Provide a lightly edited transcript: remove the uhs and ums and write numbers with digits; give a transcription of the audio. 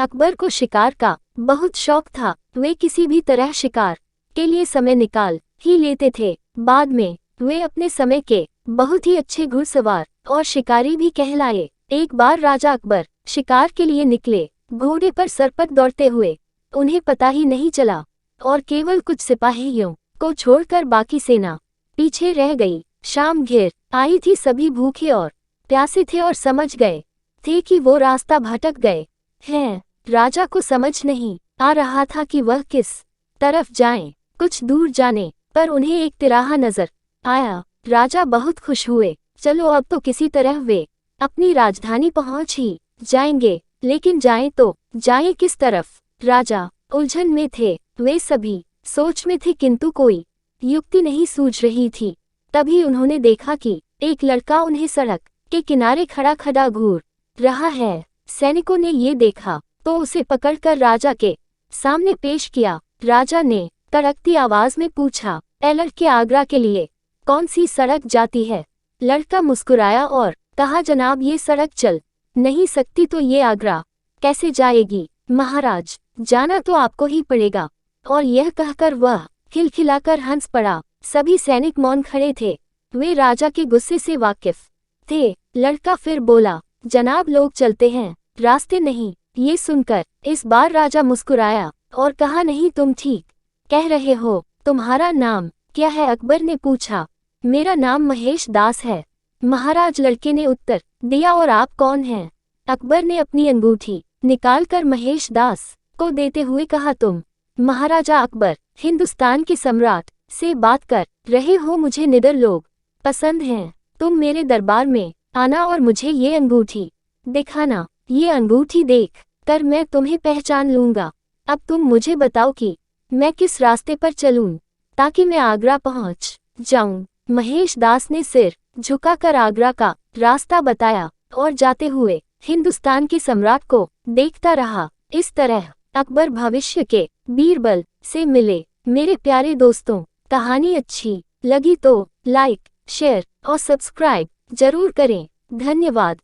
अकबर को शिकार का बहुत शौक था। वे किसी भी तरह शिकार के लिए समय निकाल ही लेते थे। बाद में वे अपने समय के बहुत ही अच्छे घुड़सवार और शिकारी भी कहलाए। एक बार राजा अकबर शिकार के लिए निकले, घोड़े पर सरपट दौड़ते हुए। उन्हें पता ही नहीं चला और केवल कुछ सिपाहियों को छोड़कर बाकी सेना पीछे रह गई। शाम घिर आई थी, सभी भूखे और प्यासे थे और समझ गए थे कि वो रास्ता भटक गए हैं। राजा को समझ नहीं आ रहा था कि वह किस तरफ जाएं। कुछ दूर जाने पर उन्हें एक तिराहा नजर आया। राजा बहुत खुश हुए। चलो अब तो किसी तरह वे अपनी राजधानी पहुंच ही जाएंगे, लेकिन जाएं तो जाएं किस तरफ? राजा उलझन में थे। वे सभी सोच में थे, किंतु कोई युक्ति नहीं सूझ रही थी। तभी उन्होंने देखा कि एक लड़का उन्हें सड़क के किनारे खड़ा खड़ा घूर रहा है। सैनिकों ने ये देखा तो उसे पकड़कर राजा के सामने पेश किया। राजा ने तड़कती आवाज में पूछा, ए लड़के, आगरा के लिए कौन सी सड़क जाती है? लड़का मुस्कुराया और कहा, जनाब, ये सड़क चल नहीं सकती तो ये आगरा कैसे जाएगी? महाराज, जाना तो आपको ही पड़ेगा। और यह कहकर वह खिलखिलाकर हंस पड़ा। सभी सैनिक मौन खड़े थे। वे राजा के गुस्से से वाकिफ थे। लड़का फिर बोला, जनाब, लोग चलते हैं, रास्ते नहीं। ये सुनकर इस बार राजा मुस्कुराया और कहा, नहीं, तुम ठीक कह रहे हो। तुम्हारा नाम क्या है? अकबर ने पूछा। मेरा नाम महेश दास है, महाराज, लड़के ने उत्तर दिया। और आप कौन हैं? अकबर ने अपनी अंगूठी निकालकर महेश दास को देते हुए कहा, तुम महाराजा अकबर, हिंदुस्तान के सम्राट से बात कर रहे हो? मुझे निडर लोग पसंद हैं। तुम मेरे दरबार में आना और मुझे ये अंगूठी दिखाना। ये अंगूठी देख कर मैं तुम्हें पहचान लूंगा। अब तुम मुझे बताओ कि मैं किस रास्ते पर चलूं ताकि मैं आगरा पहुंच जाऊं। महेश दास ने सिर झुकाकर आगरा का रास्ता बताया और जाते हुए हिंदुस्तान के सम्राट को देखता रहा। इस तरह अकबर भविष्य के बीरबल से मिले। मेरे प्यारे दोस्तों, कहानी अच्छी लगी तो लाइक, शेयर और सब्सक्राइब जरूर करें। धन्यवाद।